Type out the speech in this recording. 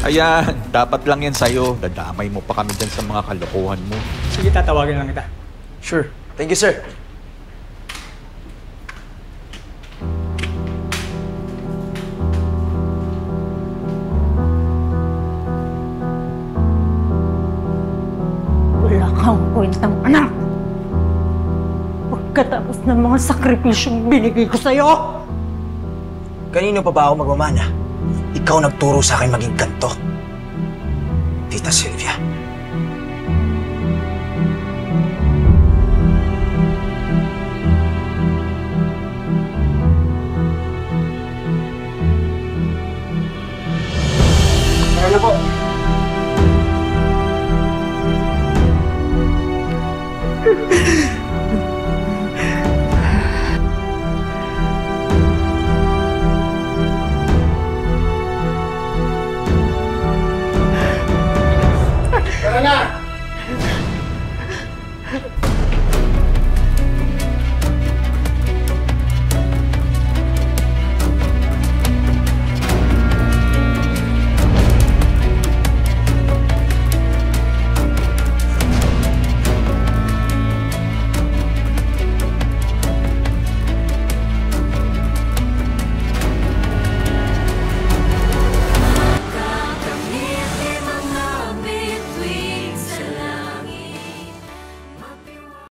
Ayan, dapat lang yan sa'yo. Dadamay mo pa kami dyan sa mga kalokohan mo. Sige, tatawagin lang kita. Sure. Thank you, sir. Wala kang kwentang anak! Pagkatapos ng mga sakripisyong binigay ko sa'yo! Kanino pa ba ako magmamana? Ikaw nagturo sa akin maging ganto. Tita Sylvia.